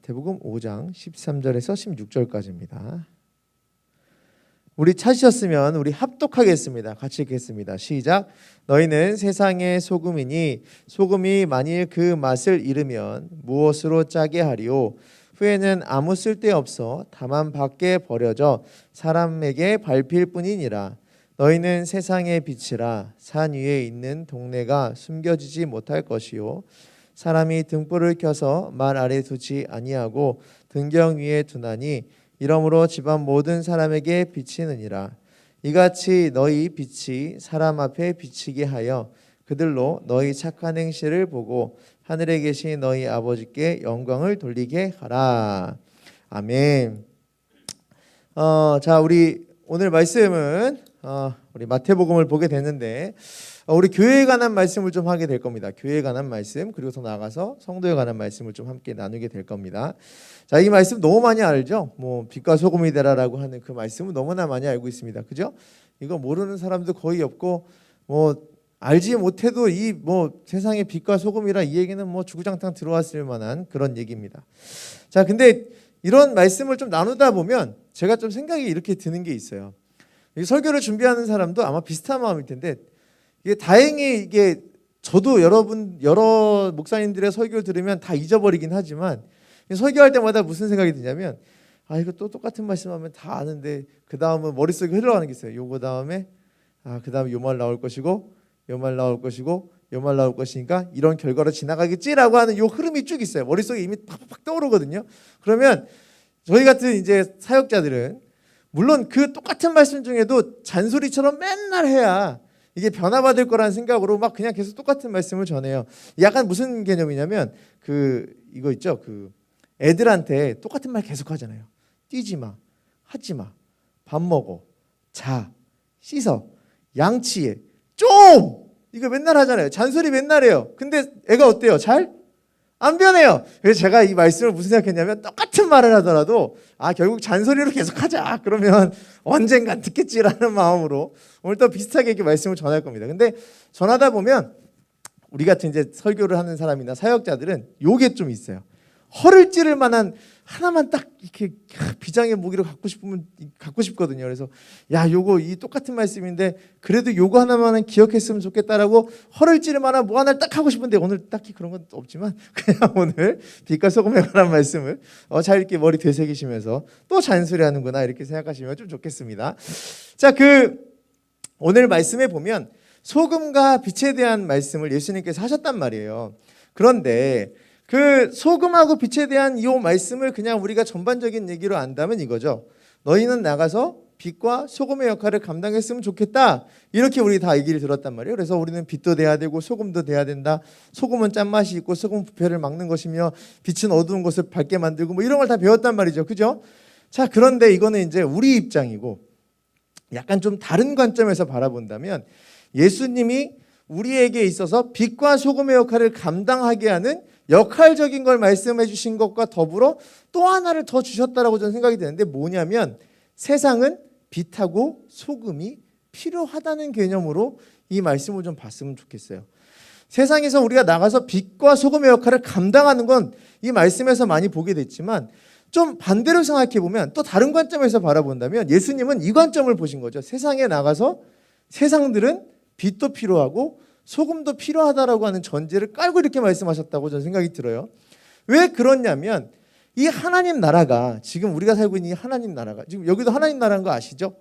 마태복음 5장 13절에서 16절까지입니다. 우리 찾으셨으면 우리 합독하겠습니다. 같이 읽겠습니다. 시작. 너희는 세상의 소금이니 소금이 만일 그 맛을 잃으면 무엇으로 짜게 하리요? 후에는 아무 쓸데없어 다만 밖에 버려져 사람에게 밟힐 뿐이니라. 너희는 세상의 빛이라. 산 위에 있는 동네가 숨겨지지 못할 것이요 사람이 등불을 켜서 말 아래 두지 아니하고 등경 위에 두나니 이러므로 집안 모든 사람에게 비치느니라. 이같이 너희 빛이 사람 앞에 비치게 하여 그들로 너희 착한 행실을 보고 하늘에 계신 너희 아버지께 영광을 돌리게 하라. 아멘. 자, 우리 오늘 말씀은 우리 마태복음을 보게 됐는데 우리 교회에 관한 말씀을 좀 하게 될 겁니다. 교회에 관한 말씀, 그리고 더 나아가서 성도에 관한 말씀을 좀 함께 나누게 될 겁니다. 자, 이 말씀 너무 많이 알죠? 뭐 빛과 소금이 되라라고 하는 그 말씀은 너무나 많이 알고 있습니다. 그죠? 이거 모르는 사람도 거의 없고 뭐 알지 못해도 이 뭐 세상의 빛과 소금이라 이 얘기는 뭐 주구장창 들어왔을 만한 그런 얘기입니다. 자, 근데 이런 말씀을 좀 나누다 보면 제가 좀 생각이 이렇게 드는 게 있어요. 이 설교를 준비하는 사람도 아마 비슷한 마음일 텐데 이게 다행히 이게 저도 여러 목사님들의 설교를 들으면 다 잊어버리긴 하지만 설교할 때마다 무슨 생각이 드냐면 이거 또 똑같은 말씀하면 다 아는데 그 다음은 머릿속에 흘러가는 게 있어요. 요거 다음에 그 다음에 요 말 나올 것이고 요 말 나올 것이고 요 말 나올 것이니까 이런 결과로 지나가겠지라고 하는 요 흐름이 쭉 있어요. 머릿속에 이미 팍팍 떠오르거든요. 그러면 저희 같은 이제 사역자들은 물론 그 똑같은 말씀 중에도 잔소리처럼 맨날 해야 이게 변화받을 거라는 생각으로 막 그냥 계속 똑같은 말씀을 전해요. 약간 무슨 개념이냐면 이거 있죠. 애들한테 똑같은 말 계속 하잖아요. 뛰지 마, 하지 마, 밥 먹어, 자, 씻어, 양치해, 좀 이거 맨날 하잖아요. 잔소리 맨날 해요. 근데 애가 어때요? 잘? 안 변해요. 그래서 제가 이 말씀을 무슨 생각했냐면 똑같은 말을 하더라도 결국 잔소리로 계속 하자. 그러면 언젠간 듣겠지라는 마음으로 오늘 또 비슷하게 이렇게 말씀을 전할 겁니다. 근데 전하다 보면 우리 같은 이제 설교를 하는 사람이나 사역자들은 요게 좀 있어요. 허를 찌를 만한 하나만 딱 이렇게 비장의 무기로 갖고 싶거든요. 그래서 요거 이 똑같은 말씀인데 그래도 요거 하나만은 기억했으면 좋겠다라고 허를 찌를 만한 뭐 하나를 딱 하고 싶은데 오늘 딱히 그런 건 없지만 그냥 오늘 빛과 소금에 관한 말씀을 잘 이렇게 머리 되새기시면서 또 잔소리하는구나 이렇게 생각하시면 좀 좋겠습니다. 자, 오늘 말씀에 보면 소금과 빛에 대한 말씀을 예수님께서 하셨단 말이에요. 그런데 소금하고 빛에 대한 이 말씀을 그냥 우리가 전반적인 얘기로 안다면 이거죠. 너희는 나가서 빛과 소금의 역할을 감당했으면 좋겠다. 이렇게 우리 다 얘기를 들었단 말이에요. 그래서 우리는 빛도 돼야 되고 소금도 돼야 된다. 소금은 짠맛이 있고 소금은 부패를 막는 것이며 빛은 어두운 것을 밝게 만들고 뭐 이런 걸 다 배웠단 말이죠. 그죠? 자, 그런데 이거는 이제 우리 입장이고 약간 좀 다른 관점에서 바라본다면 예수님이 우리에게 있어서 빛과 소금의 역할을 감당하게 하는 역할적인 걸 말씀해 주신 것과 더불어 또 하나를 더 주셨다라고 저는 생각이 되는데 뭐냐면 세상은 빛하고 소금이 필요하다는 개념으로 이 말씀을 좀 봤으면 좋겠어요. 세상에서 우리가 나가서 빛과 소금의 역할을 감당하는 건 이 말씀에서 많이 보게 됐지만 좀 반대로 생각해 보면 또 다른 관점에서 바라본다면 예수님은 이 관점을 보신 거죠. 세상에 나가서 세상들은 빛도 필요하고 소금도 필요하다라고 하는 전제를 깔고 이렇게 말씀하셨다고 저는 생각이 들어요. 왜 그러냐면 이 하나님 나라가 지금 우리가 살고 있는 이 하나님 나라가 지금 여기도 하나님 나라인 거 아시죠?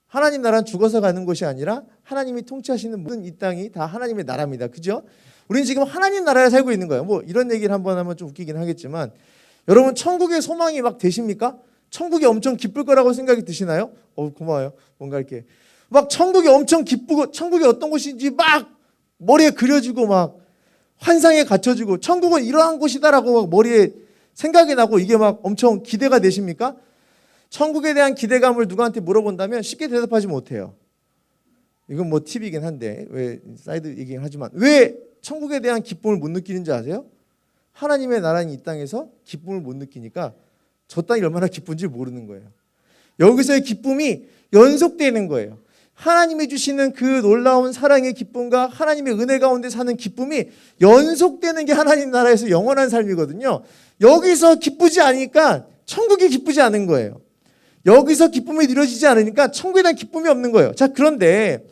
하나님 나라는 죽어서 가는 것이 아니라 하나님이 통치하시는 모든 이 땅이 다 하나님의 나라입니다. 그죠? 우리는 지금 하나님 나라에 살고 있는 거예요. 뭐 이런 얘기를 한번 하면 좀 웃기긴 하겠지만 여러분 천국의 소망이 막 되십니까? 천국이 엄청 기쁠 거라고 생각이 드시나요? 고마워요. 뭔가 이렇게 막 천국이 엄청 기쁘고 천국이 어떤 곳인지 막 머리에 그려지고 막 환상에 갇혀지고 천국은 이러한 곳이다라고 막 머리에 생각이 나고 이게 막 엄청 기대가 되십니까? 천국에 대한 기대감을 누구한테 물어본다면 쉽게 대답하지 못해요. 이건 뭐 팁이긴 한데 왜 사이드 얘기긴 하지만 왜 천국에 대한 기쁨을 못 느끼는지 아세요? 하나님의 나라인 이 땅에서 기쁨을 못 느끼니까 저 땅이 얼마나 기쁜지 모르는 거예요. 여기서의 기쁨이 연속되는 거예요. 하나님이 주시는 그 놀라운 사랑의 기쁨과 하나님의 은혜 가운데 사는 기쁨이 연속되는 게 하나님 나라에서 영원한 삶이거든요. 여기서 기쁘지 않으니까 천국이 기쁘지 않은 거예요. 여기서 기쁨이 누려지지 않으니까 천국에 대한 기쁨이 없는 거예요. 자, 그런데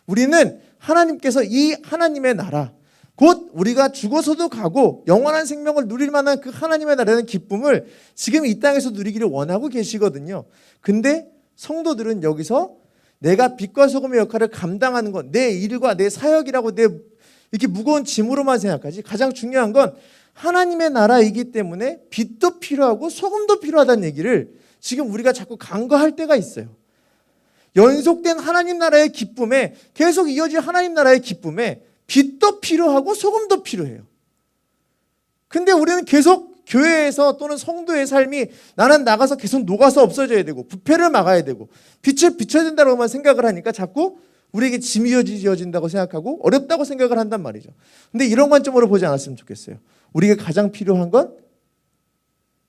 우리는 하나님께서 이 하나님의 나라, 곧 우리가 죽어서도 가고 영원한 생명을 누릴 만한 그 하나님의 나라는 기쁨을 지금 이 땅에서 누리기를 원하고 계시거든요. 근데 성도들은 여기서 내가 빛과 소금의 역할을 감당하는 건 내 일과 내 사역이라고 내 이렇게 무거운 짐으로만 생각하지, 가장 중요한 건 하나님의 나라이기 때문에 빛도 필요하고 소금도 필요하다는 얘기를 지금 우리가 자꾸 간과할 때가 있어요. 연속된 하나님 나라의 기쁨에, 계속 이어질 하나님 나라의 기쁨에 빛도 필요하고 소금도 필요해요. 근데 우리는 계속 교회에서 또는 성도의 삶이 나는 나가서 계속 녹아서 없어져야 되고 부패를 막아야 되고 빛을 비춰야 된다고만 생각을 하니까 자꾸 우리에게 짐이 지어진다고 생각하고 어렵다고 생각을 한단 말이죠. 근데 이런 관점으로 보지 않았으면 좋겠어요. 우리가 가장 필요한 건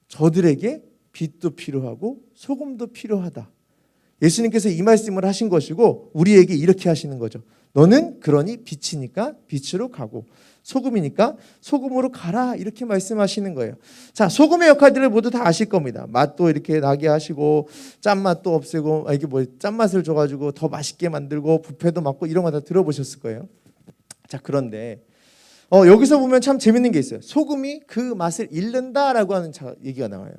저들에게 빛도 필요하고 소금도 필요하다. 예수님께서 이 말씀을 하신 것이고 우리에게 이렇게 하시는 거죠. 너는 그러니 빛이니까 빛으로 가고 소금이니까 소금으로 가라, 이렇게 말씀하시는 거예요. 자, 소금의 역할들을 모두 다 아실 겁니다. 맛도 이렇게 나게 하시고 짠맛도 없애고, 이게 뭐 짠맛을 줘가지고 더 맛있게 만들고 부패도 막고 이런 거 다 들어보셨을 거예요. 자, 그런데 여기서 보면 참 재밌는 게 있어요. 소금이 그 맛을 잃는다라고 하는 얘기가 나와요.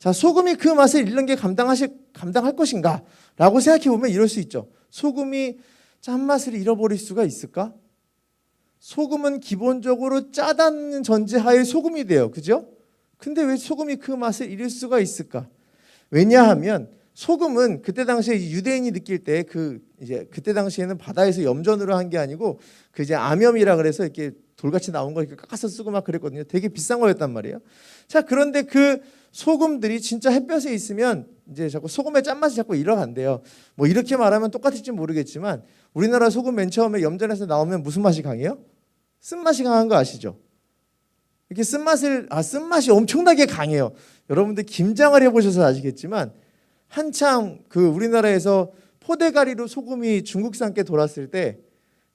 자, 소금이 그 맛을 잃는 게 감당할 것인가? 라고 생각해 보면 이럴 수 있죠. 소금이 짠맛을 잃어버릴 수가 있을까? 소금은 기본적으로 짜다는 전제하에 소금이 돼요. 그죠? 근데 왜 소금이 그 맛을 잃을 수가 있을까? 왜냐하면 소금은 그때 당시에 유대인이 느낄 때 그때 당시에는 바다에서 염전으로 한 게 아니고 그 이제 암염이라 그래서 이렇게 돌같이 나온 거 이렇게 깎아서 쓰고 막 그랬거든요. 되게 비싼 거였단 말이에요. 자, 그런데 그 소금들이 진짜 햇볕에 있으면 이제 자꾸 소금의 짠맛이 자꾸 잃어간대요. 뭐 이렇게 말하면 똑같을지 모르겠지만 우리나라 소금 맨 처음에 염전에서 나오면 무슨 맛이 강해요? 쓴맛이 강한 거 아시죠? 이렇게 쓴맛이 엄청나게 강해요. 여러분들 김장을 해보셔서 아시겠지만 한참 그 우리나라에서 포대가리로 소금이 중국산께 돌았을 때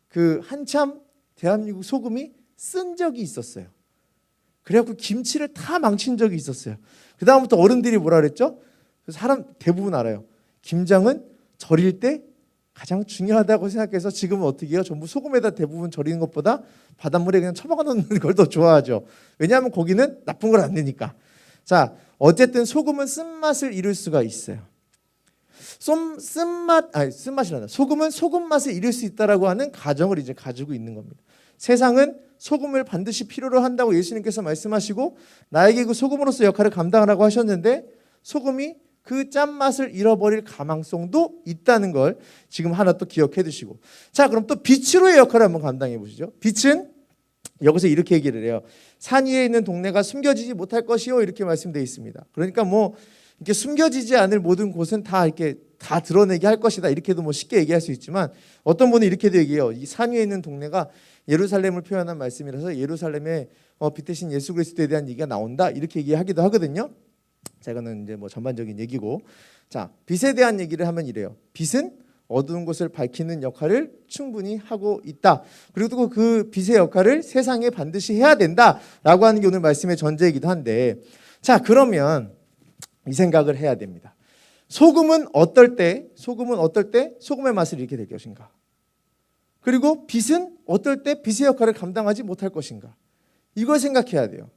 그 한참 대한민국 소금이 쓴 적이 있었어요. 그래갖고 김치를 다 망친 적이 있었어요. 그 다음부터 어른들이 뭐라 그랬죠? 사람 대부분 알아요. 김장은 절일 때 가장 중요하다고 생각해서 지금은 어떻게 해요? 전부 소금에다 대부분 절이는 것보다 바닷물에 그냥 처박아 놓는 걸 더 좋아하죠. 왜냐하면 거기는 나쁜 걸 안 내니까. 자, 어쨌든 소금은 쓴맛을 잃을 수가 있어요. 쓴맛이란다. 소금은 소금 맛을 잃을 수 있다라고 하는 가정을 이제 가지고 있는 겁니다. 세상은 소금을 반드시 필요로 한다고 예수님께서 말씀하시고 나에게 그 소금으로서 역할을 감당하라고 하셨는데 소금이 그 짠맛을 잃어버릴 가망성도 있다는 걸 지금 하나 또 기억해 두시고, 자, 그럼 또 빛으로의 역할을 한번 감당해 보시죠. 빛은 여기서 이렇게 얘기를 해요. 산 위에 있는 동네가 숨겨지지 못할 것이요, 이렇게 말씀되어 있습니다. 그러니까 뭐 이렇게 숨겨지지 않을 모든 곳은 다 이렇게 다 드러내게 할 것이다, 이렇게도 뭐 쉽게 얘기할 수 있지만 어떤 분은 이렇게도 얘기해요. 이 산 위에 있는 동네가 예루살렘을 표현한 말씀이라서 예루살렘의 빛 대신 예수 그리스도에 대한 얘기가 나온다, 이렇게 얘기하기도 하거든요. 자, 이거는 이제 뭐 전반적인 얘기고, 자, 빛에 대한 얘기를 하면 이래요. 빛은 어두운 곳을 밝히는 역할을 충분히 하고 있다. 그리고 또 그 빛의 역할을 세상에 반드시 해야 된다라고 하는 게 오늘 말씀의 전제이기도 한데, 자, 그러면 이 생각을 해야 됩니다. 소금은 어떨 때 소금의 맛을 잃게 될 것인가? 그리고 빛은 어떨 때 빛의 역할을 감당하지 못할 것인가? 이걸 생각해야 돼요.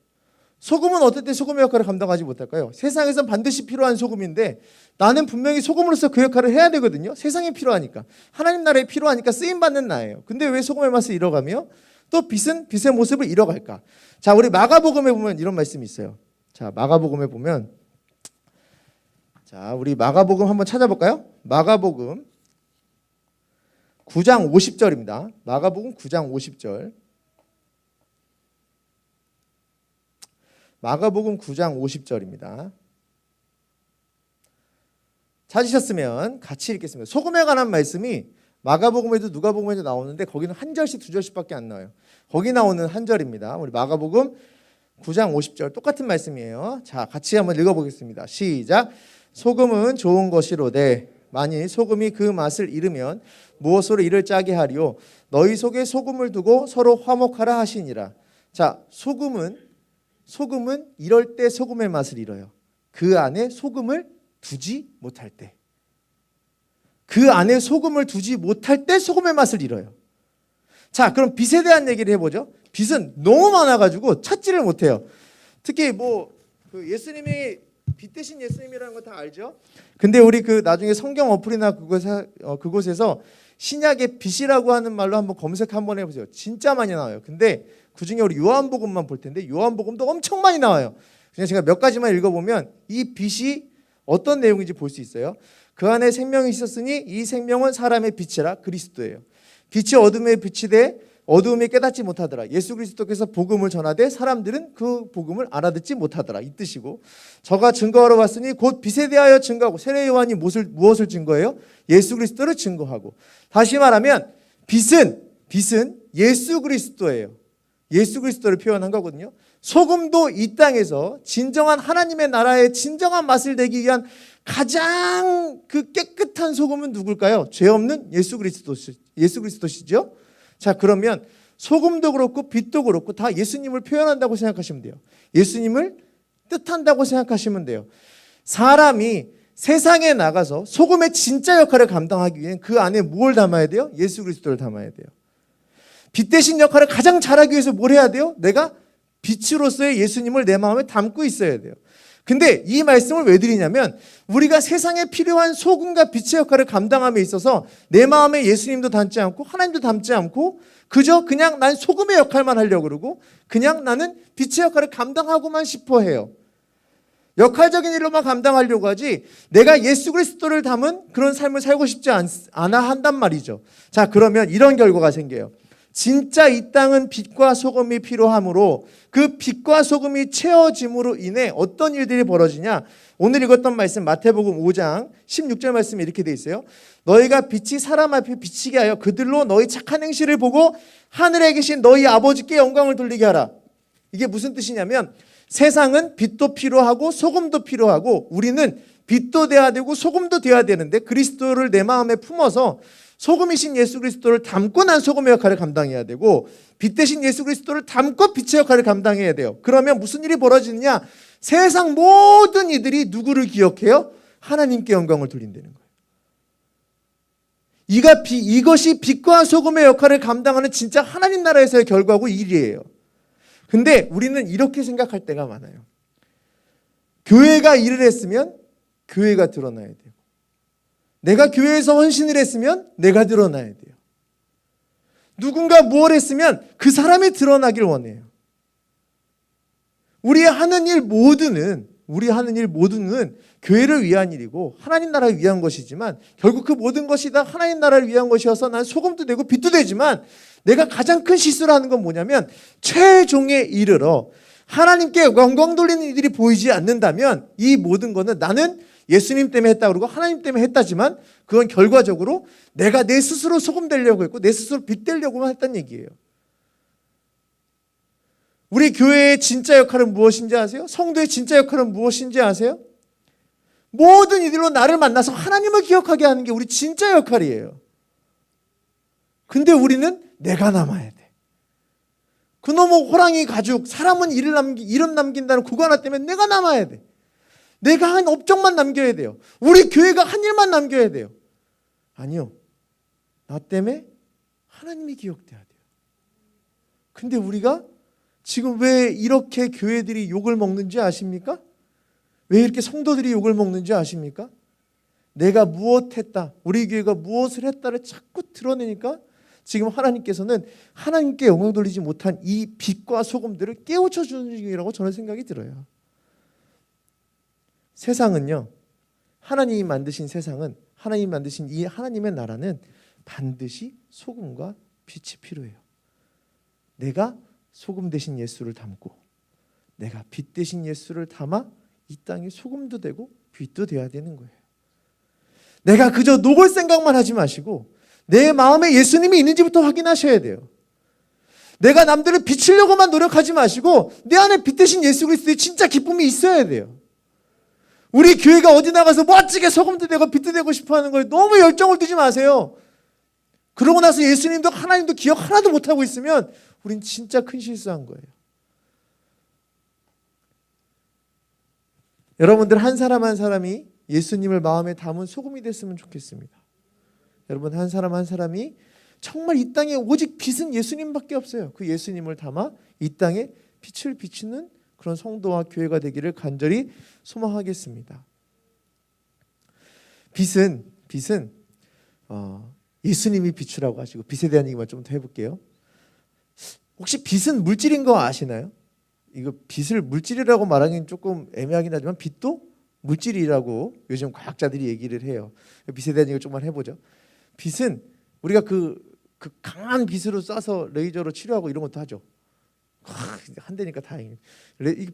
소금은 어떨 때 소금의 역할을 감당하지 못할까요? 세상에선 반드시 필요한 소금인데 나는 분명히 소금으로서 그 역할을 해야 되거든요. 세상에 필요하니까, 하나님 나라에 필요하니까 쓰임받는 나예요. 근데 왜 소금의 맛을 잃어가며 또 빛은 빛의 모습을 잃어갈까? 자, 우리 마가복음에 보면 이런 말씀이 있어요. 자, 마가복음에 보면, 자, 우리 마가복음 한번 찾아볼까요? 마가복음 9장 50절입니다. 마가복음 9장 50절. 마가복음 9장 50절입니다. 찾으셨으면 같이 읽겠습니다. 소금에 관한 말씀이 마가복음에도 누가복음에도 나오는데 거기는 한 절씩 두 절씩밖에 안 나와요. 거기 나오는 한 절입니다. 우리 마가복음 9장 50절 똑같은 말씀이에요. 자, 같이 한번 읽어보겠습니다. 시작. 소금은 좋은 것이로되 만일 소금이 그 맛을 잃으면 무엇으로 이를 짜게 하리요? 너희 속에 소금을 두고 서로 화목하라 하시니라. 자, 소금은 이럴 때 소금의 맛을 잃어요. 그 안에 소금을 두지 못할 때. 그 안에 소금을 두지 못할 때 소금의 맛을 잃어요. 자, 그럼 빛에 대한 얘기를 해보죠. 빛은 너무 많아가지고 찾지를 못해요. 특히 그 예수님이 빛 대신 예수님이라는 거 다 알죠? 근데 우리 그 나중에 성경 어플이나 그곳에서 신약의 빛이라고 하는 말로 한번 검색 한번 해보세요. 진짜 많이 나와요. 근데 그 중에 우리 요한복음만 볼 텐데 요한복음도 엄청 많이 나와요. 그냥 제가 몇 가지만 읽어보면 이 빛이 어떤 내용인지 볼 수 있어요. 그 안에 생명이 있었으니 이 생명은 사람의 빛이라 그리스도예요. 빛이 어둠에 비치되 어두움이 깨닫지 못하더라. 예수 그리스도께서 복음을 전하되 사람들은 그 복음을 알아듣지 못하더라. 이 뜻이고, 저가 증거하러 왔으니 곧 빛에 대하여 증거하고. 세례 요한이 무엇을 증거해요? 예수 그리스도를 증거하고. 다시 말하면 빛은 예수 그리스도예요. 예수 그리스도를 표현한 거거든요. 소금도 이 땅에서 진정한 하나님의 나라의 진정한 맛을 내기 위한 가장 그 깨끗한 소금은 누굴까요? 죄 없는 예수 그리스도시죠. 자, 그러면 소금도 그렇고 빛도 그렇고 다 예수님을 표현한다고 생각하시면 돼요. 예수님을 뜻한다고 생각하시면 돼요. 사람이 세상에 나가서 소금의 진짜 역할을 감당하기 위해는 그 안에 뭘 담아야 돼요? 예수 그리스도를 담아야 돼요. 빛 대신 역할을 가장 잘하기 위해서 뭘 해야 돼요? 내가 빛으로서의 예수님을 내 마음에 담고 있어야 돼요. 근데 이 말씀을 왜 드리냐면 우리가 세상에 필요한 소금과 빛의 역할을 감당함에 있어서 내 마음에 예수님도 담지 않고 하나님도 담지 않고 그저 그냥 난 소금의 역할만 하려고 그러고 그냥 나는 빛의 역할을 감당하고만 싶어 해요. 역할적인 일로만 감당하려고 하지 내가 예수 그리스도를 담은 그런 삶을 살고 싶지 않아 한단 말이죠. 자, 그러면 이런 결과가 생겨요. 진짜 이 땅은 빛과 소금이 필요하므로 그 빛과 소금이 채워짐으로 인해 어떤 일들이 벌어지냐. 오늘 읽었던 말씀 마태복음 5장 16절 말씀에 이렇게 돼 있어요. 너희가 빛이 사람 앞에 비치게 하여 그들로 너희 착한 행실을 보고 하늘에 계신 너희 아버지께 영광을 돌리게 하라. 이게 무슨 뜻이냐면 세상은 빛도 필요하고 소금도 필요하고 우리는 빛도 돼야 되고 소금도 돼야 되는데 그리스도를 내 마음에 품어서 소금이신 예수 그리스도를 담고 난 소금의 역할을 감당해야 되고 빛 대신 예수 그리스도를 담고 빛의 역할을 감당해야 돼요. 그러면 무슨 일이 벌어지느냐? 세상 모든 이들이 누구를 기억해요? 하나님께 영광을 돌린다는 거예요. 이것이 빛과 소금의 역할을 감당하는 진짜 하나님 나라에서의 결과고 일이에요. 근데 우리는 이렇게 생각할 때가 많아요. 교회가 일을 했으면 교회가 드러나야 돼요. 내가 교회에서 헌신을 했으면 내가 드러나야 돼요. 누군가 무엇을 했으면 그 사람이 드러나길 원해요. 우리 하는 일 모두는 교회를 위한 일이고 하나님 나라를 위한 것이지만 결국 그 모든 것이 다 하나님 나라를 위한 것이어서 난 소금도 되고 빛도 되지만 내가 가장 큰 실수를 하는 건 뭐냐면 최종에 이르러 하나님께 영광 돌리는 이들이 보이지 않는다면 이 모든 것은 나는 예수님 때문에 했다 그러고 하나님 때문에 했다지만 그건 결과적으로 내가 내 스스로 소금 되려고 했고 내 스스로 빛 되려고만 했다는 얘기예요. 우리 교회의 진짜 역할은 무엇인지 아세요? 성도의 진짜 역할은 무엇인지 아세요? 모든 이들로 나를 만나서 하나님을 기억하게 하는 게 우리 진짜 역할이에요. 근데 우리는 내가 남아야 돼. 그놈의 호랑이 가죽, 사람은 이름 남긴다는 그거 하나 때문에 내가 남아야 돼. 내가 한 업적만 남겨야 돼요. 우리 교회가 한 일만 남겨야 돼요. 아니요. 나 때문에 하나님이 기억돼야 돼요. 근데 우리가 지금 왜 이렇게 교회들이 욕을 먹는지 아십니까? 왜 이렇게 성도들이 욕을 먹는지 아십니까? 내가 무엇했다, 우리 교회가 무엇을 했다를 자꾸 드러내니까 지금 하나님께서는 하나님께 영광 돌리지 못한 이 빛과 소금들을 깨우쳐 주는 중이라고 저는 생각이 들어요. 세상은요, 하나님이 만드신 세상은, 하나님이 만드신 이 하나님의 나라는 반드시 소금과 빛이 필요해요. 내가 소금 대신 예수를 담고 내가 빛 대신 예수를 담아 이 땅에 소금도 되고 빛도 돼야 되는 거예요. 내가 그저 녹을 생각만 하지 마시고 내 마음에 예수님이 있는지부터 확인하셔야 돼요. 내가 남들을 비추려고만 노력하지 마시고 내 안에 빛 대신 예수 그리스도의 진짜 기쁨이 있어야 돼요. 우리 교회가 어디 나가서 멋지게 소금도 되고 빛도 되고 싶어하는 거에 너무 열정을 두지 마세요. 그러고 나서 예수님도 하나님도 기억 하나도 못하고 있으면 우린 진짜 큰 실수한 거예요. 여러분들 한 사람 한 사람이 예수님을 마음에 담은 소금이 됐으면 좋겠습니다. 여러분 한 사람 한 사람이 정말 이 땅에 오직 빛은 예수님밖에 없어요. 그 예수님을 담아 이 땅에 빛을 비추는 그런 성도와 교회가 되기를 간절히 소망하겠습니다. 빛은 예수님이 빛이라고 하시고 빛에 대한 얘기만 좀 더 해볼게요. 혹시 빛은 물질인 거 아시나요? 이거 빛을 물질이라고 말하기는 조금 애매하긴 하지만 빛도 물질이라고 요즘 과학자들이 얘기를 해요. 빛에 대한 얘기를 조금만 해보죠. 빛은 우리가 그 강한 빛으로 쏴서 레이저로 치료하고 이런 것도 하죠. 한대니까 다행이에요.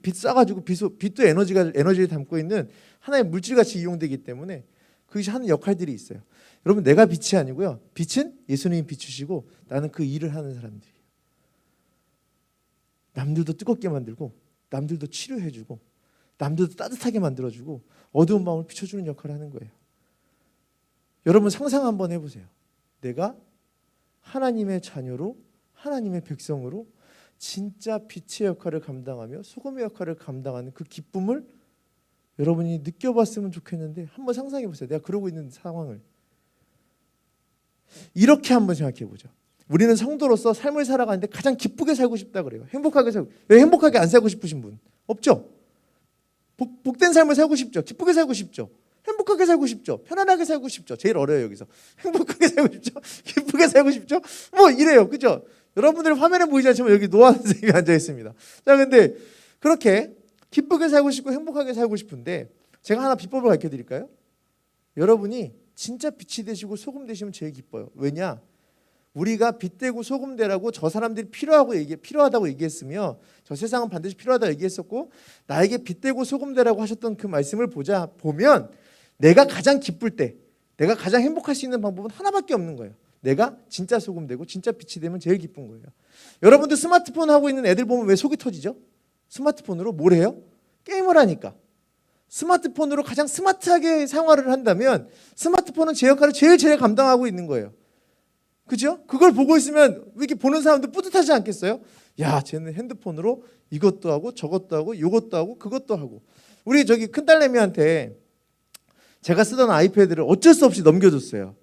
빛 쏴가지고 빛도 에너지를 담고 있는 하나의 물질같이 이용되기 때문에 그것이 하는 역할들이 있어요. 여러분 내가 빛이 아니고요. 빛은 예수님이 비추시고 나는 그 일을 하는 사람들이에요. 남들도 뜨겁게 만들고 남들도 치료해주고 남들도 따뜻하게 만들어주고 어두운 마음을 비춰주는 역할을 하는 거예요. 여러분 상상 한번 해보세요. 내가 하나님의 자녀로 하나님의 백성으로 진짜 빛의 역할을 감당하며 소금의 역할을 감당하는 그 기쁨을 여러분이 느껴봤으면 좋겠는데 한번 상상해 보세요. 내가 그러고 있는 상황을 이렇게 한번 생각해 보죠. 우리는 성도로서 삶을 살아가는데 가장 기쁘게 살고 싶다 그래요. 행복하게 살고. 왜 행복하게 안 살고 싶으신 분 없죠? 복된 삶을 살고 싶죠. 기쁘게 살고 싶죠. 행복하게 살고 싶죠. 편안하게 살고 싶죠. 제일 어려워요 여기서. 행복하게 살고 싶죠. 기쁘게 살고 싶죠. 뭐 이래요. 그죠? 여러분들 화면에 보이지 않지만 여기 노아 선생님이 앉아 있습니다. 자, 근데 그렇게 기쁘게 살고 싶고 행복하게 살고 싶은데 제가 하나 비법을 가르쳐 드릴까요? 여러분이 진짜 빛이 되시고 소금 되시면 제일 기뻐요. 왜냐? 우리가 빛 되고 소금 되라고 저 사람들이 필요하다고 얘기했으며 저 세상은 반드시 필요하다고 얘기했었고 나에게 빛 되고 소금 되라고 하셨던 그 말씀을 보면 내가 가장 기쁠 때 내가 가장 행복할 수 있는 방법은 하나밖에 없는 거예요. 내가 진짜 소금 되고 진짜 빛이 되면 제일 기쁜 거예요. 여러분들 스마트폰 하고 있는 애들 보면 왜 속이 터지죠? 스마트폰으로 뭘 해요? 게임을 하니까. 스마트폰으로 가장 스마트하게 생활을 한다면 스마트폰은 제 역할을 제일 감당하고 있는 거예요. 그죠? 그걸 보고 있으면 이렇게 보는 사람도 뿌듯하지 않겠어요? 야, 쟤는 핸드폰으로 이것도 하고 저것도 하고 이것도 하고 그것도 하고. 우리 저기 큰딸내미한테 제가 쓰던 아이패드를 어쩔 수 없이 넘겨줬어요.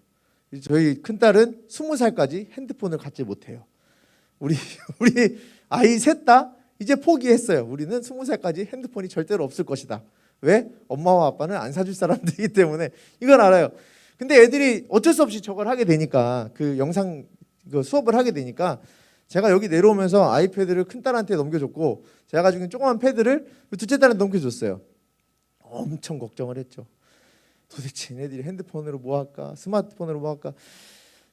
저희 큰딸은 20살까지 핸드폰을 갖지 못해요. 우리 아이 셋 다 이제 포기했어요. 우리는 20살까지 핸드폰이 절대로 없을 것이다. 왜? 엄마와 아빠는 안 사줄 사람들이기 때문에 이건 알아요. 근데 애들이 어쩔 수 없이 저걸 하게 되니까 그 영상 수업을 하게 되니까 제가 여기 내려오면서 아이패드를 큰딸한테 넘겨줬고 제가 가지고 있는 조그만 패드를 둘째 딸한테 넘겨줬어요. 엄청 걱정을 했죠. 도대체 얘네들이 핸드폰으로 뭐 할까? 스마트폰으로 뭐 할까?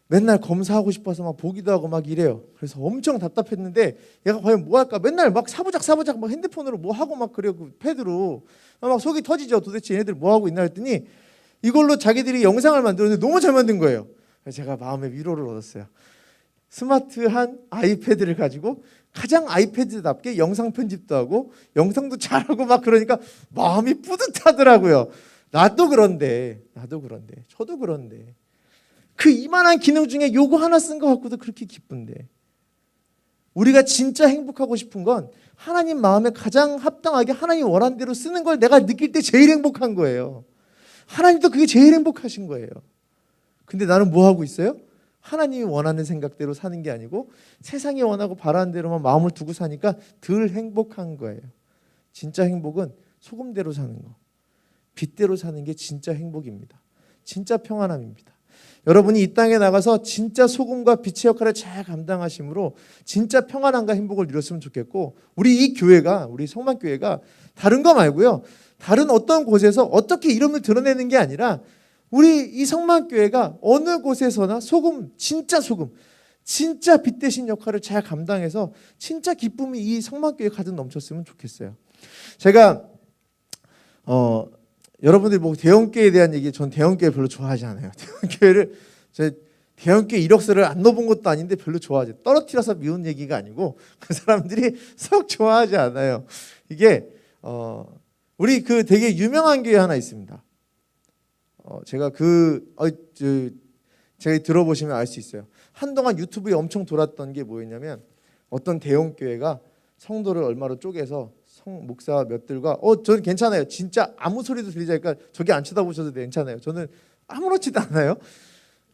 맨날 검사하고 싶어서 막 보기도 하고 막 이래요. 그래서 엄청 답답했는데 얘가 과연 뭐 할까? 맨날 막 사부작 막 핸드폰으로 뭐 하고 막 그래요. 그 패드로 막 속이 터지죠. 도대체 얘네들 뭐 하고 있나 했더니 이걸로 자기들이 영상을 만들었는데 너무 잘 만든 거예요. 그래서 제가 마음의 위로를 얻었어요. 스마트한 아이패드를 가지고 가장 아이패드답게 영상 편집도 하고 영상도 잘하고 막 그러니까 마음이 뿌듯하더라고요. 나도 그런데 저도 그런데 그 이만한 기능 중에 요거 하나 쓴 거 갖고도 그렇게 기쁜데 우리가 진짜 행복하고 싶은 건 하나님 마음에 가장 합당하게 하나님 원하는 대로 쓰는 걸 내가 느낄 때 제일 행복한 거예요. 하나님도 그게 제일 행복하신 거예요. 근데 나는 뭐 하고 있어요? 하나님이 원하는 생각대로 사는 게 아니고 세상이 원하고 바라는 대로만 마음을 두고 사니까 덜 행복한 거예요. 진짜 행복은 소금대로 사는 거, 빛대로 사는 게 진짜 행복입니다. 진짜 평안함입니다. 여러분이 이 땅에 나가서 진짜 소금과 빛의 역할을 잘 감당하심으로 진짜 평안함과 행복을 누렸으면 좋겠고 우리 이 교회가 우리 성만교회가 다른 거 말고요. 다른 어떤 곳에서 어떻게 이름을 드러내는 게 아니라 우리 이 성만교회가 어느 곳에서나 소금, 진짜 빛 대신 역할을 잘 감당해서 진짜 기쁨이 이 성만교회에 가득 넘쳤으면 좋겠어요. 제가 여러분들이 뭐 대형교회에 대한 얘기, 전 대형교회 별로 좋아하지 않아요. 대형교회 이력서를 안 넣어본 것도 아닌데 별로 좋아하지. 떨어뜨려서 미운 얘기가 아니고 그 사람들이 썩 좋아하지 않아요. 이게 우리 그 되게 유명한 교회 하나 있습니다. 제가 제가 들어보시면 알 수 있어요. 한동안 유튜브에 엄청 돌았던 게 뭐였냐면 어떤 대형 교회가 성도를 얼마로 쪼개서 목사 몇들과 저는 괜찮아요. 진짜 아무 소리도 들리지 않으니까 저기 안 쳐다보셔도 괜찮아요. 저는 아무렇지도 않아요.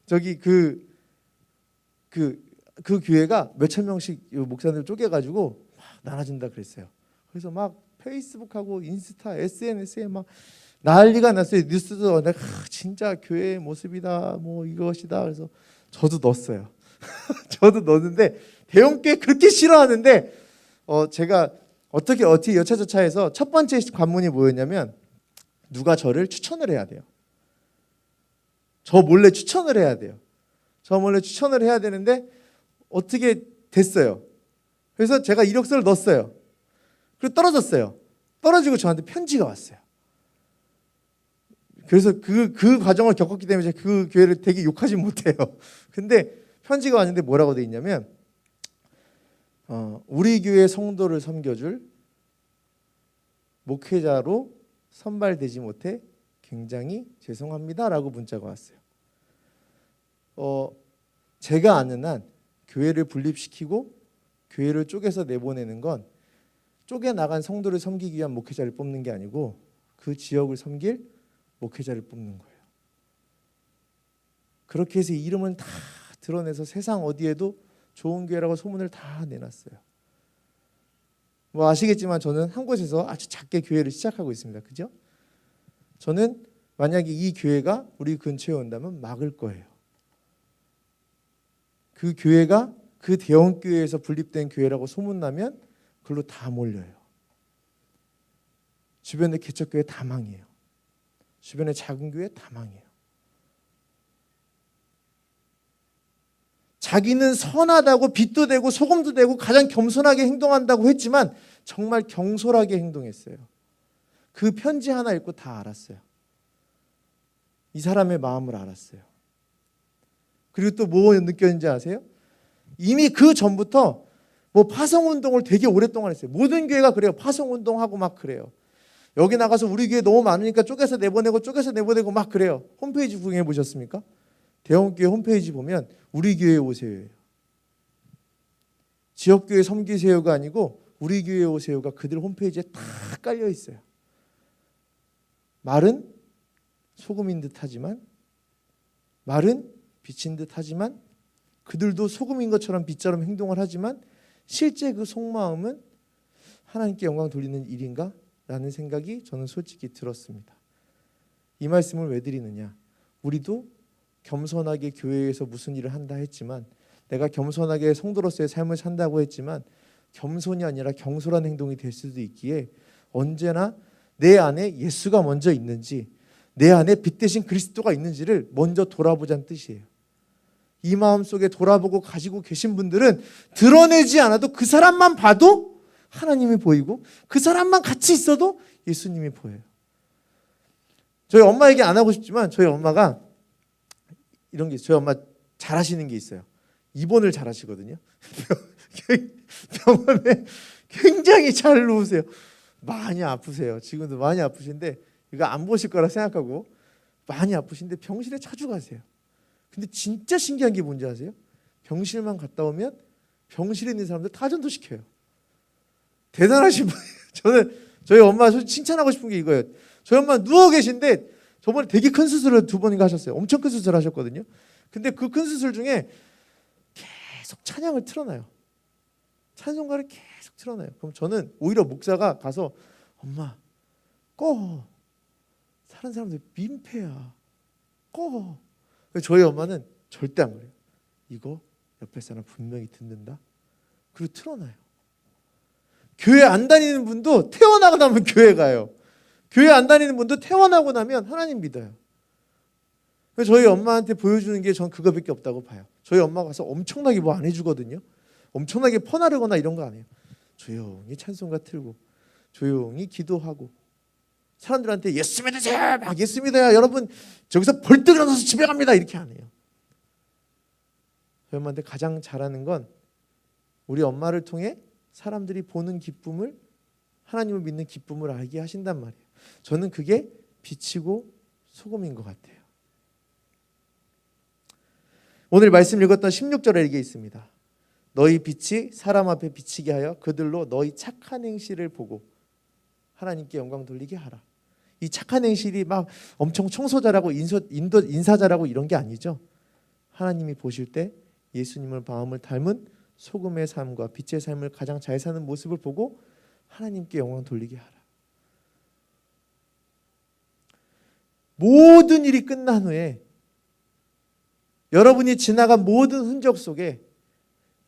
저기 그 교회가 몇천 명씩 목사들 쪼개가지고 막 나눠준다 그랬어요. 그래서 막 페이스북하고 인스타, SNS에 막 난리가 났어요. 뉴스도 진짜 교회의 모습이다, 뭐 이것이다. 그래서 저도 넣었어요. 저도 넣었는데 대형 교회 그렇게 싫어하는데 제가 어떻게 여차저차해서 첫 번째 관문이 뭐였냐면 누가 저를 추천을 해야 돼요. 저 몰래 추천을 해야 돼요. 저 몰래 추천을 해야 되는데 어떻게 됐어요. 그래서 제가 이력서를 넣었어요. 그리고 떨어졌어요. 떨어지고 저한테 편지가 왔어요. 그래서 그 과정을 겪었기 때문에 그 교회를 되게 욕하지 못해요. 근데 편지가 왔는데 뭐라고 돼 있냐면 우리 교회 성도를 섬겨줄 목회자로 선발되지 못해 굉장히 죄송합니다라고 문자가 왔어요. 제가 아는 한 교회를 분립시키고 교회를 쪼개서 내보내는 건 쪼개 나간 성도를 섬기기 위한 목회자를 뽑는 게 아니고 그 지역을 섬길 목회자를 뽑는 거예요. 그렇게 해서 이름은 다 드러내서 세상 어디에도 좋은 교회라고 소문을 다 내놨어요. 뭐 아시겠지만 저는 한 곳에서 아주 작게 교회를 시작하고 있습니다. 그죠? 저는 만약에 이 교회가 우리 근처에 온다면 막을 거예요. 그 교회가 그 대형 교회에서 분립된 교회라고 소문나면 그걸로 다 몰려요. 주변의 개척교회 다 망해요. 주변의 작은 교회 다 망해요. 자기는 선하다고 빛도 되고 소금도 되고 가장 겸손하게 행동한다고 했지만 정말 경솔하게 행동했어요. 그 편지 하나 읽고 다 알았어요. 이 사람의 마음을 알았어요. 그리고 또 뭐 느꼈는지 아세요? 이미 그 전부터 뭐 파송운동을 되게 오랫동안 했어요. 모든 교회가 그래요. 파송운동하고 막 그래요. 여기 나가서 우리 교회 너무 많으니까 쪼개서 내보내고 막 그래요. 홈페이지 구경해 보셨습니까? 대형교회 홈페이지 보면 우리 교회에 오세요. 지역교회 섬기세요가 아니고 우리 교회에 오세요가 그들 홈페이지에 다 깔려 있어요. 말은 소금인 듯 하지만 말은 빛인 듯 하지만 그들도 소금인 것처럼 빛처럼 행동을 하지만 실제 그 속마음은 하나님께 영광 돌리는 일인가? 라는 생각이 저는 솔직히 들었습니다. 이 말씀을 왜 드리느냐? 우리도 겸손하게 교회에서 무슨 일을 한다 했지만 내가 겸손하게 성도로서의 삶을 산다고 했지만 겸손이 아니라 경솔한 행동이 될 수도 있기에 언제나 내 안에 예수가 먼저 있는지 내 안에 빛 대신 그리스도가 있는지를 먼저 돌아보자는 뜻이에요. 이 마음속에 돌아보고 가지고 계신 분들은 드러내지 않아도 그 사람만 봐도 하나님이 보이고 그 사람만 같이 있어도 예수님이 보여요. 저희 엄마 얘기 안 하고 싶지만 저희 엄마가 이런 게 있어요. 저희 엄마 잘하시는 게 있어요. 입원을 잘하시거든요. 병원에 굉장히 잘 누우세요. 많이 아프세요. 지금도 많이 아프신데 이거 안 보실 거라 생각하고 많이 아프신데 병실에 자주 가세요. 근데 진짜 신기한 게 뭔지 아세요? 병실만 갔다 오면 병실에 있는 사람들 다 전도시켜요. 대단하신 분이에요. 저는 저희 엄마 칭찬하고 싶은 게 이거예요. 저희 엄마 누워 계신데 저번에 되게 큰 수술을 2번인가 하셨어요. 엄청 큰 수술을 하셨거든요. 근데 그 큰 수술 중에 계속 찬양을 틀어놔요. 찬송가를 계속 틀어놔요. 그럼 저는 오히려 목사가 가서 엄마 꺼. 사는 사람들 민폐야. 꺼. 저희 엄마는 절대 안 그래요. 이거 옆에 사람 분명히 듣는다. 그리고 틀어놔요. 교회 안 다니는 분도 태어나고 나면 교회 가요. 교회 안 다니는 분도 태어나고 나면 하나님 믿어요. 저희 엄마한테 보여주는 게 전 그거밖에 없다고 봐요. 저희 엄마가 가서 엄청나게 뭐 안 해주거든요. 엄청나게 퍼나르거나 이런 거 안 해요. 조용히 찬송가 틀고 조용히 기도하고 사람들한테 예수 믿으세요. 막 예수 믿어요. 여러분 저기서 벌떡 일어나서 집에 갑니다. 이렇게 안 해요. 저희 엄마한테 가장 잘하는 건 우리 엄마를 통해 사람들이 보는 기쁨을 하나님을 믿는 기쁨을 알게 하신단 말이에요. 저는 그게 빛이고 소금인 것 같아요. 오늘 말씀 읽었던 16절에 이게 있습니다. 너희 빛이 사람 앞에 비치게 하여 그들로 너희 착한 행실을 보고 하나님께 영광 돌리게 하라. 이 착한 행실이 막 엄청 청소자라고 인사자라고 이런 게 아니죠. 하나님이 보실 때 예수님을 마음을 닮은 소금의 삶과 빛의 삶을 가장 잘 사는 모습을 보고 하나님께 영광 돌리게 하라. 모든 일이 끝난 후에 여러분이 지나간 모든 흔적 속에,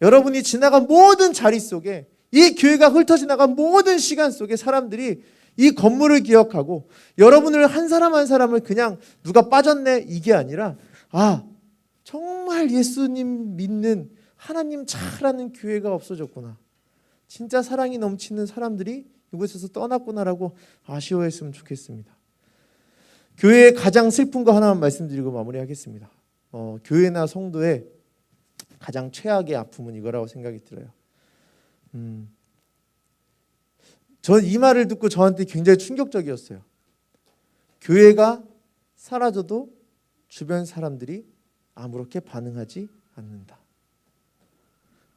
여러분이 지나간 모든 자리 속에, 이 교회가 훑어 지나간 모든 시간 속에 사람들이 이 건물을 기억하고 여러분을 한 사람 한 사람을 그냥 누가 빠졌네 이게 아니라, 아, 정말 예수님 믿는 하나님 잘 아는 교회가 없어졌구나, 진짜 사랑이 넘치는 사람들이 이곳에서 떠났구나라고 아쉬워했으면 좋겠습니다. 교회의 가장 슬픈 거 하나만 말씀드리고 마무리하겠습니다. 교회나 성도의 가장 최악의 아픔은 이거라고 생각이 들어요. 전 이 말을 듣고 저한테 굉장히 충격적이었어요. 교회가 사라져도 주변 사람들이 아무렇게 반응하지 않는다.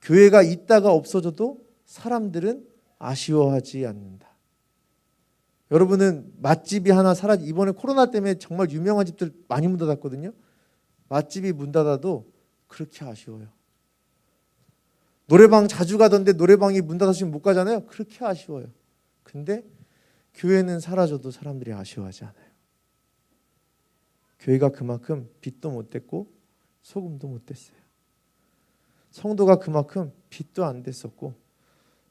교회가 있다가 없어져도 사람들은 아쉬워하지 않는다. 여러분은 맛집이 하나 이번에 코로나 때문에 정말 유명한 집들 많이 문 닫았거든요. 맛집이 문 닫아도 그렇게 아쉬워요. 노래방 자주 가던데 노래방이 문 닫았으면 못 가잖아요. 그렇게 아쉬워요. 근데 교회는 사라져도 사람들이 아쉬워하지 않아요. 교회가 그만큼 빛도 못 됐고 소금도 못 됐어요. 성도가 그만큼 빛도 안 됐었고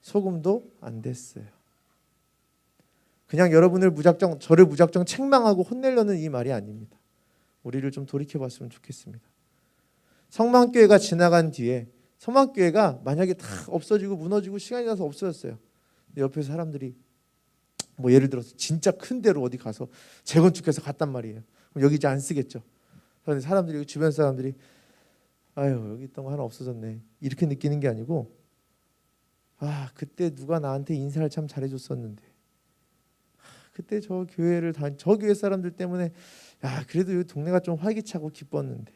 소금도 안 됐어요. 그냥 저를 무작정 책망하고 혼내려는 이 말이 아닙니다. 우리를 좀 돌이켜봤으면 좋겠습니다. 성만교회가 지나간 뒤에, 성만교회가 만약에 다 없어지고 무너지고 시간이 나서 없어졌어요. 옆에 사람들이 예를 들어서 진짜 큰 데로 어디 가서 재건축해서 갔단 말이에요. 그럼 여기 이제 안 쓰겠죠. 그런데 사람들이, 주변 사람들이 아유, 여기 있던 거 하나 없어졌네, 이렇게 느끼는 게 아니고, 아, 그때 누가 나한테 인사를 참 잘해줬었는데, 그때 저 교회 사람들 때문에 그래도 이 동네가 좀 활기차고 기뻤는데.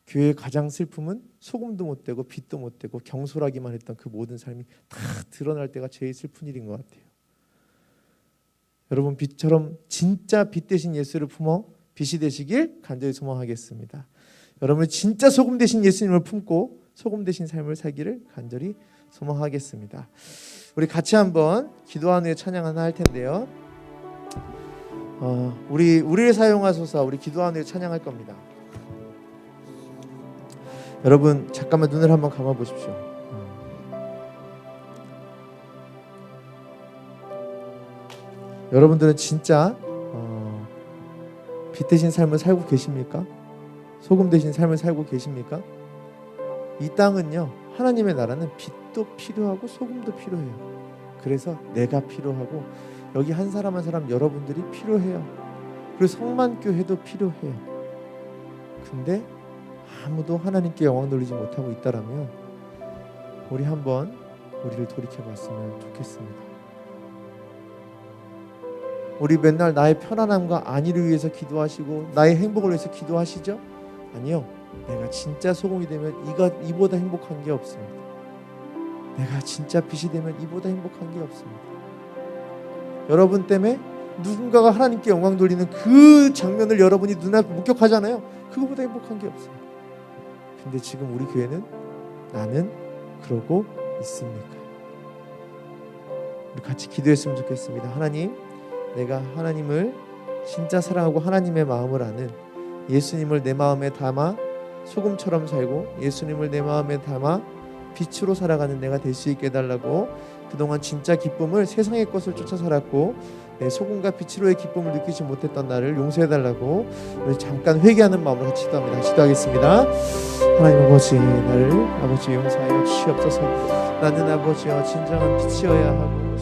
교회의 가장 슬픔은 소금도 못 되고 빛도 못 되고 경솔하기만 했던 그 모든 삶이 다 드러날 때가 제일 슬픈 일인 것 같아요. 여러분, 빛처럼 진짜 빛 대신 예수를 품어 빛이 되시길 간절히 소망하겠습니다. 여러분, 진짜 소금 대신 예수님을 품고 소금 대신 삶을 살기를 간절히 소망하겠습니다. 우리 같이 한번 기도하는 후에 찬양 하나 할 텐데요. 우리를 사용하소서. 우리 기도하는 후에 찬양할 겁니다. 여러분, 잠깐만 눈을 한번 감아 보십시오. 여러분들은 진짜 빛 대신 삶을 살고 계십니까? 소금 대신 삶을 살고 계십니까? 이 땅은요, 하나님의 나라는 빛도 필요하고 소금도 필요해요. 그래서 내가 필요하고 여기 한 사람 한 사람 여러분들이 필요해요. 그리고 성만교회도 필요해요. 근데 아무도 하나님께 영광 돌리지 못하고 있다라면 우리 한번 우리를 돌이켜봤으면 좋겠습니다. 우리 맨날 나의 편안함과 안위를 위해서 기도하시고 나의 행복을 위해서 기도하시죠? 아니요. 내가 진짜 소금이 되면 이보다 행복한 게 없습니다. 내가 진짜 빛이 되면 이보다 행복한 게 없습니다. 여러분 때문에 누군가가 하나님께 영광 돌리는 그 장면을 여러분이 눈앞에 목격하잖아요. 그거보다 행복한 게 없어요. 근데 지금 우리 교회는 나는 그러고 있습니까? 우리 같이 기도했으면 좋겠습니다. 하나님, 내가 하나님을 진짜 사랑하고 하나님의 마음을 아는, 예수님을 내 마음에 담아 소금처럼 살고 예수님을 내 마음에 담아 빛으로 살아가는 내가 될 수 있게 해달라고. 그동안 진짜 기쁨을 세상의 것을 쫓아 살았고 내 소금과 빛으로의 기쁨을 느끼지 못했던 나를 용서해달라고 우리 잠깐 회개하는 마음으로 같이 기도합니다. 기도하겠습니다. 하나님 아버지, 나를 아버지 용서하여 주시옵소서. 나는 아버지여 진정한 빛이어야 하고